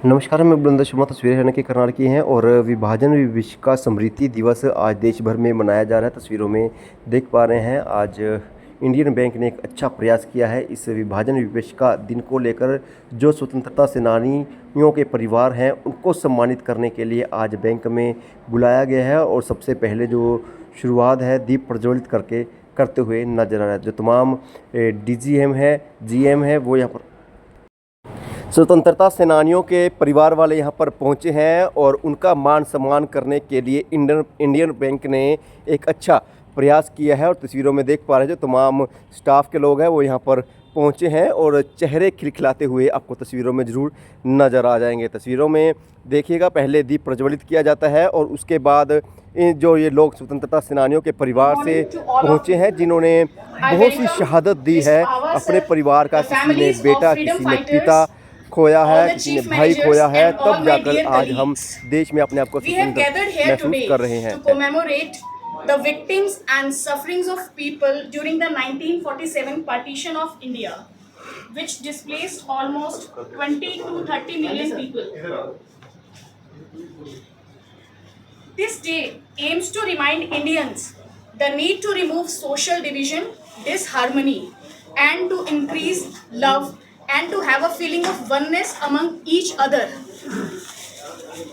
नमस्कार, मैं बुलंद शर्मा। तस्वीरें हरियाणा की कर्नाटक की हैं और विभाजन विश्व का स्मृति दिवस आज देश भर में मनाया जा रहा है। तस्वीरों में देख पा रहे हैं, आज इंडियन बैंक ने एक अच्छा प्रयास किया है इस विभाजन विवश का दिन को लेकर। जो स्वतंत्रता सेनानियों के परिवार हैं उनको सम्मानित करने के लिए आज बैंक में बुलाया गया है और सबसे पहले जो शुरुआत है दीप प्रज्वलित करके करते हुए नजर आ रहा है। जो तमाम DGM है, GM है, वो यहाँ पर स्वतंत्रता सेनानियों के परिवार वाले यहाँ पर पहुँचे हैं और उनका मान सम्मान करने के लिए इंडियन बैंक ने एक अच्छा प्रयास किया है। और तस्वीरों में देख पा रहे हैं जो तमाम स्टाफ के लोग हैं वो यहाँ पर पहुँचे हैं और चेहरे खिलखिलाते हुए आपको तस्वीरों में ज़रूर नज़र आ जाएंगे। तस्वीरों में देखिएगा, पहले दीप प्रज्वलित किया जाता है और उसके बाद जो ये लोग स्वतंत्रता सेनानियों के परिवार से पहुँचे हैं जिन्होंने बहुत सी शहादत दी है अपने परिवार का। किसी ने बेटा, किसी ने पिता खोया है, किसी ने भाई खोया है, तब जाकर आज हम देश में अपने आप को स्वतंत्र महसूस कर रहे हैं। The victims and sufferings of people during the 1947 partition of India, which displaced almost 20 to 30 million people. This day aims to remind Indians the need to remove social division, disharmony, and to increase love and to have a feeling of oneness among each other.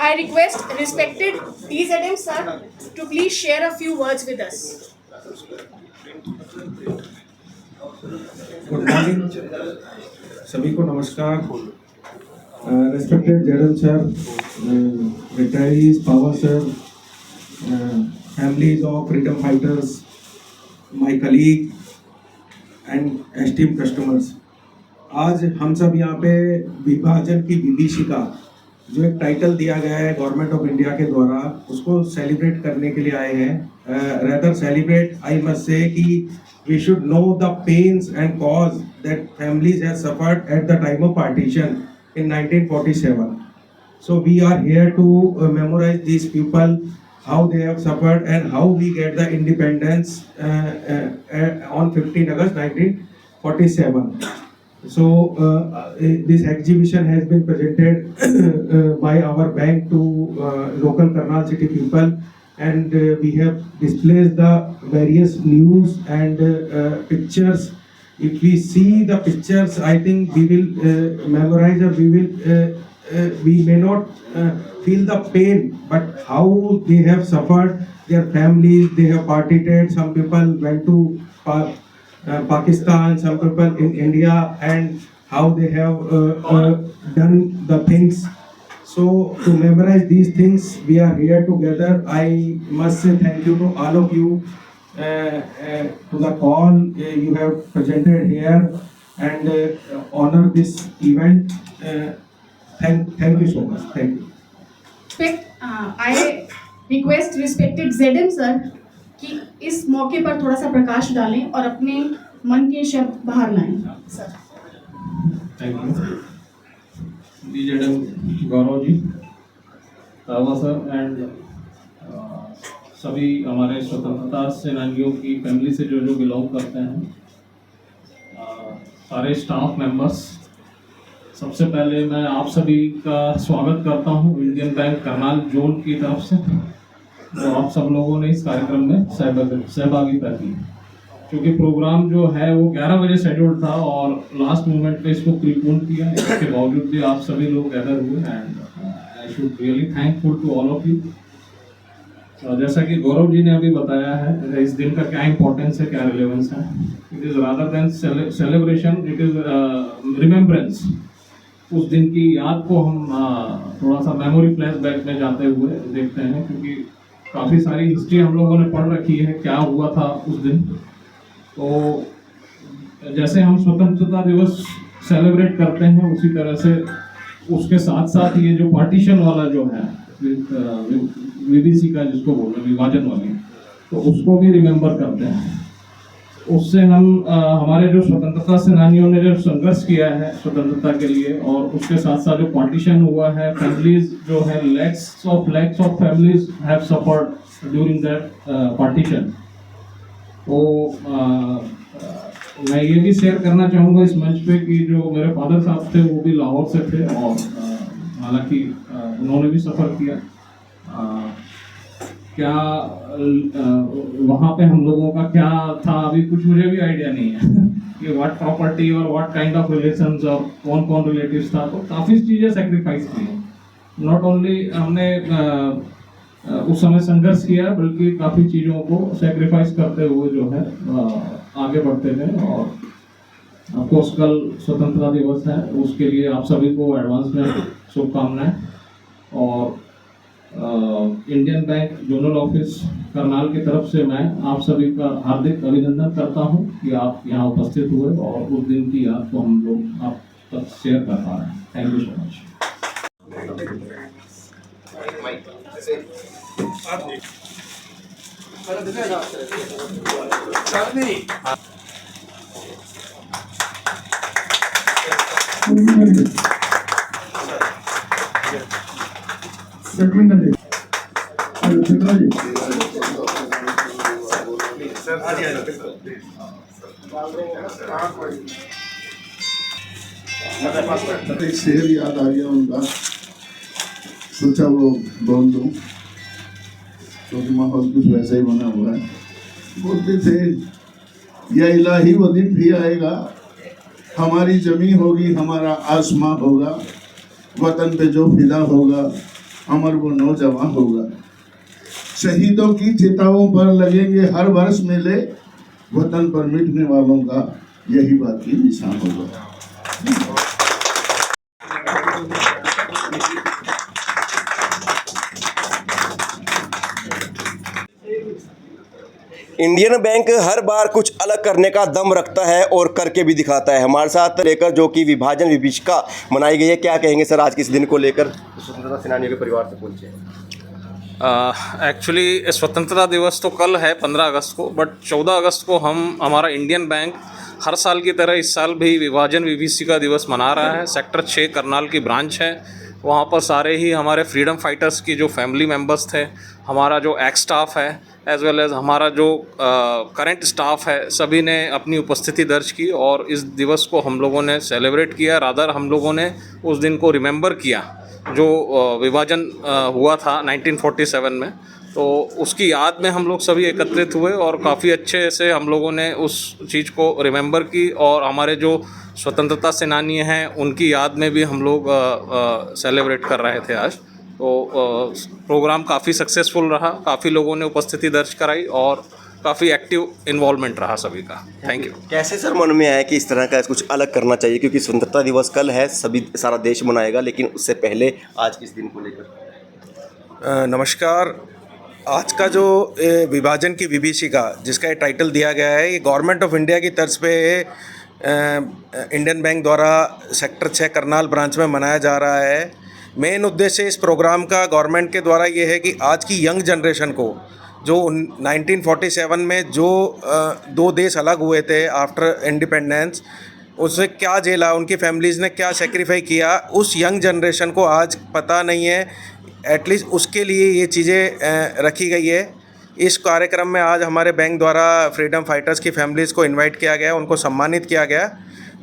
I request respected DZM sir to please share a few words with us. Good morning सभी को, नमस्कार। Respected ZM sir, retirees, power sir, families of freedom fighters, my colleague and esteem customers, आज हम सब यहाँ पे विभाजन की विभीषिका जो एक टाइटल दिया गया है गवर्नमेंट ऑफ इंडिया के द्वारा, उसको सेलिब्रेट करने के लिए आए हैं। रेदर सेलिब्रेट, आई मस्ट से कि we should know the pains and cause that families have suffered at the time of partition in 1947. So we are here to memorize these people, how they have suffered and how we get the independence on 15 August 1947. So this exhibition has been presented by our bank to local Karnal city people, and we have displayed the various news and pictures. If we see the pictures, I think we will memorize, or we may not feel the pain, but how they have suffered, their families, they have participated. Some people went to Pakistan, some people in India, and how they have done the things. So to memorize these things, we are here together. I must say thank you to all of you to the call you have presented here and honor this event. Thank you so much. Thank you. I request respected ZM sir कि इस मौके पर थोड़ा सा प्रकाश डालें और अपने मन के शब्द बाहर लाएं। Sir, thank you DZM Gaurav ji, Rawa sir and सभी हमारे स्वतंत्रता सेनानियों की फैमिली से जो बिलोंग करते हैं, सारे स्टाफ मेंबर्स, सबसे पहले मैं आप सभी का स्वागत करता हूं इंडियन बैंक करनाल जोन की तरफ से। तो आप सब लोगों ने इस कार्यक्रम में सहभागिता की, क्योंकि प्रोग्राम जो है वो 11 बजे शेड्यूल था और लास्ट मोमेंट पे इसको प्रीपोन किया। इसके बावजूद भी आप सभी लोग गैदर हुए and I should really thankful to all of you. जैसा कि गौरव जी ने अभी बताया है, इस दिन का क्या इंपॉर्टेंस है, क्या रिलेवेंस है। It is rather than celebration, it is remembrance. उस दिन की याद को हम थोड़ा सा मेमोरी फ्लैशबैक में जाते हुए देखते हैं, क्योंकि काफ़ी सारी हिस्ट्री हम लोगों ने पढ़ रखी है क्या हुआ था उस दिन। तो जैसे हम स्वतंत्रता दिवस सेलिब्रेट करते हैं, उसी तरह से उसके साथ साथ ये जो पार्टीशन वाला जो है, विभीषिका जिसको बोल रहे हैं, विभाजन वाली, तो उसको भी रिमेम्बर करते हैं। उससे हम हमारे जो स्वतंत्रता सेनानियों ने जो संघर्ष किया है स्वतंत्रता के लिए, और उसके साथ साथ जो पार्टीशन हुआ है, फैमिलीज जो है, lakhs of families have suffered during that partition. तो मैं ये भी शेयर करना चाहूँगा इस मंच पे कि जो मेरे फादर साहब थे वो भी लाहौर से थे, और हालांकि उन्होंने भी सफ़र किया। क्या वहाँ पे हम लोगों का क्या था अभी कुछ मुझे भी आइडिया नहीं है कि व्हाट प्रॉपर्टी और व्हाट काइंड ऑफ रिलेशंस और कौन कौन रिलेटिव्स था, तो काफ़ी चीज़ें सेक्रीफाइस की हैं। नॉट ओनली हमने उस समय संघर्ष किया, बल्कि काफ़ी चीज़ों को सेक्रीफाइस करते हुए जो है आगे बढ़ते गए। और ऑफकोर्स कल स्वतंत्रता दिवस है, उसके लिए आप सभी को एडवांस में शुभकामनाएं। और Indian bank zonal office Karnal की तरफ से मैं आप सभी का हार्दिक अभिनंदन करता हूं कि आप यहाँ उपस्थित हुए और उस दिन की याद को हम लोग आप तक शेयर कर पा रहे हैं। Thank you so much. एक शेर याद आ गया उनका, सोचा वो बोल दूं क्योंकि माहौल कुछ वैसा ही बना हुआ है। बोलते थे, या इलाही वो दिन भी आएगा, हमारी जमी होगी हमारा आसमां होगा, वतन पे जो फिदा होगा अमर वो नौजवान होगा। शहीदों की चिताओं पर लगेंगे हर वर्ष मेले, वतन पर मिटने वालों का यही बात की निशान होगा। इंडियन बैंक हर बार कुछ अलग करने का दम रखता है और करके भी दिखाता है। हमारे साथ लेकर जो कि विभाजन विभीषिका मनाई गई है, क्या कहेंगे सर आज के इस दिन को लेकर? स्वतंत्रता सेनानियों के परिवार से पूछे। एक्चुअली स्वतंत्रता दिवस तो कल है 15 अगस्त को, बट 14 अगस्त को हमारा इंडियन बैंक हर साल की तरह इस साल भी विभाजन विभीषिका दिवस मना रहा है। सेक्टर 6 करनाल की ब्रांच है, वहाँ पर सारे ही हमारे फ्रीडम फाइटर्स की जो फैमिली मेम्बर्स थे, हमारा जो एक्स स्टाफ है एज वेल एज़ हमारा जो करंट स्टाफ है, सभी ने अपनी उपस्थिति दर्ज की और इस दिवस को हम लोगों ने सेलिब्रेट किया। रादर हम लोगों ने उस दिन को रिमेंबर किया जो विभाजन हुआ था 1947 में। तो उसकी याद में हम लोग सभी एकत्रित हुए और काफ़ी अच्छे से हम लोगों ने उस चीज़ को रिमेंबर की और हमारे जो स्वतंत्रता सेनानी हैं उनकी याद में भी हम लोग सेलिब्रेट कर रहे थे आज। तो प्रोग्राम काफ़ी सक्सेसफुल रहा, काफ़ी लोगों ने उपस्थिति दर्ज कराई और काफ़ी एक्टिव इन्वॉल्वमेंट रहा सभी का। Thank you. कैसे सर मन में आया कि इस तरह का कुछ अलग करना चाहिए, क्योंकि स्वतंत्रता दिवस कल है, सभी सारा देश मनाएगा, लेकिन उससे पहले आज किस दिन को लेकर? नमस्कार। आज का जो विभाजन की विभीषिका जिसका ये टाइटल दिया गया है, ये गवर्नमेंट ऑफ इंडिया की तर्ज पे इंडियन बैंक द्वारा सेक्टर 6 करनाल ब्रांच में मनाया जा रहा है। मेन उद्देश्य इस प्रोग्राम का गवर्नमेंट के द्वारा ये है कि आज की यंग जनरेशन को जो 1947 में जो दो देश अलग हुए थे आफ्टर इंडिपेंडेंस, उससे क्या झेला, उनकी फैमिलीज़ ने क्या सेक्रीफाई किया, उस यंग जनरेशन को आज पता नहीं है। एटलीस्ट उसके लिए ये चीज़ें रखी गई है। इस कार्यक्रम में आज हमारे बैंक द्वारा फ्रीडम फाइटर्स की फैमिलीज़ को इनवाइट किया गया, उनको सम्मानित किया गया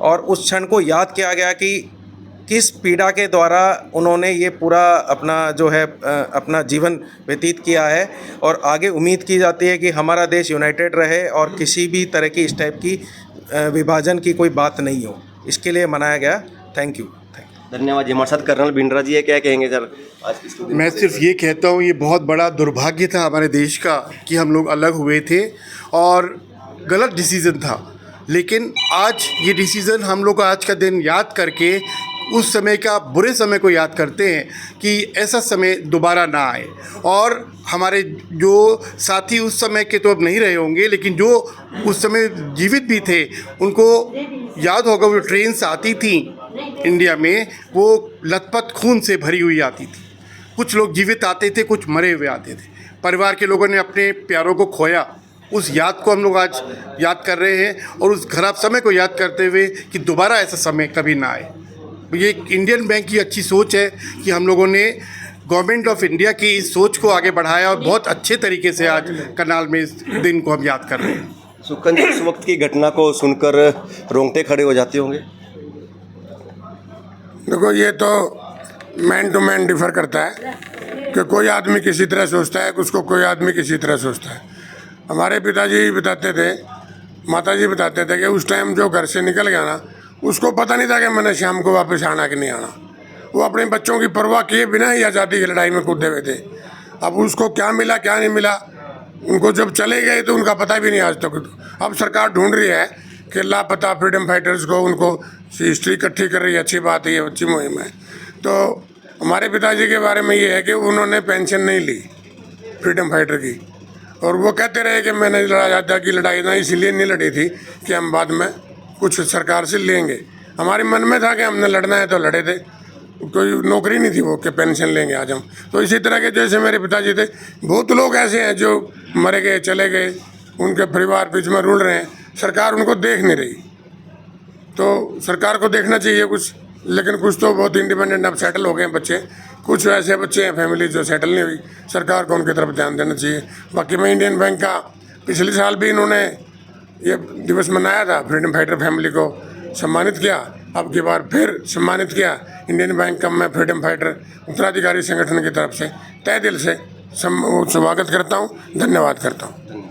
और उस क्षण को याद किया गया कि किस पीड़ा के द्वारा उन्होंने ये पूरा अपना जो है अपना जीवन व्यतीत किया है। और आगे उम्मीद की जाती है कि हमारा देश यूनाइटेड रहे और किसी भी तरह की इस टाइप की विभाजन की कोई बात नहीं हो, इसके लिए मनाया गया। Thank you. धन्यवाद जी। हमारे साथ कर्नल भिंडरा जी है, क्या कहेंगे सर आज इस दिन? मैं सिर्फ ये कहता हूँ, ये बहुत बड़ा दुर्भाग्य था हमारे देश का कि हम लोग अलग हुए थे और गलत डिसीज़न था, लेकिन आज ये डिसीज़न हम लोग आज का दिन याद करके उस समय का बुरे समय को याद करते हैं कि ऐसा समय दोबारा ना आए। और हमारे जो साथी उस समय के तो अब नहीं रहे होंगे, लेकिन जो उस समय जीवित भी थे उनको याद होगा वो ट्रेन्स आती थी इंडिया में, वो लथपथ खून से भरी हुई आती थी। कुछ लोग जीवित आते थे, कुछ मरे हुए आते थे। परिवार के लोगों ने अपने प्यारों को खोया, उस याद को हम लोग आज याद कर रहे हैं और उस खराब समय को याद करते हुए कि दोबारा ऐसा समय कभी ना आए। ये इंडियन बैंक की अच्छी सोच है कि हम लोगों ने गवर्नमेंट ऑफ इंडिया की इस सोच को आगे बढ़ाया और बहुत अच्छे तरीके से आज करनाल में इस दिन को हम याद कर रहे हैं। सुखन जी, उस वक्त की घटना को सुनकर रोंगटे खड़े हो जाते होंगे? देखो, ये तो मैन टू मैन डिफर करता है कि कोई आदमी किसी तरह सोचता है, उसको कोई आदमी किसी तरह सोचता है। हमारे पिताजी बताते थे, माताजी बताते थे कि उस टाइम जो घर से निकल गया ना, उसको पता नहीं था कि मैंने शाम को वापस आना कि नहीं आना। वो अपने बच्चों की परवाह किए बिना ही आज़ादी की लड़ाई में कूदे हुए थे। अब उसको क्या मिला क्या नहीं मिला, उनको जब चले गए तो उनका पता भी नहीं आज तक। अब सरकार ढूंढ रही है कि लापता फ्रीडम फाइटर्स को, उनको हिस्ट्री इकट्ठी कर रही है। अच्छी बात है, ये अच्छी मुहिम है। तो हमारे पिताजी के बारे में ये है कि उन्होंने पेंशन नहीं ली फ्रीडम फाइटर की, और वो कहते रहे कि मैंने आज़ादी की लड़ाई ना इसलिए नहीं लड़ी थी कि हम बाद में कुछ सरकार से लेंगे। हमारे मन में था कि हमने लड़ना है तो लड़े थे, कोई नौकरी नहीं थी वो कि पेंशन लेंगे आज हम। तो इसी तरह के जैसे मेरे पिताजी थे, बहुत लोग ऐसे हैं जो मरे गए, चले गए, उनके परिवार बीच में रुल रहे हैं, सरकार उनको देख नहीं रही। तो सरकार को देखना चाहिए कुछ, लेकिन कुछ तो बहुत इंडिपेंडेंट अब सेटल हो गए हैं बच्चे। कुछ ऐसे बच्चे हैं फैमिली जो सेटल नहीं हुई, सरकार को उनकी तरफ ध्यान देना चाहिए। बाकी मैं इंडियन बैंक का पिछले साल भी इन्होंने ये दिवस मनाया था, फ्रीडम फाइटर फैमिली को सम्मानित किया। अब की बार फिर सम्मानित किया इंडियन बैंक का मैं फ्रीडम फाइटर उत्तराधिकारी संगठन की तरफ से तहे दिल से स्वागत करता हूँ, धन्यवाद करता हूँ।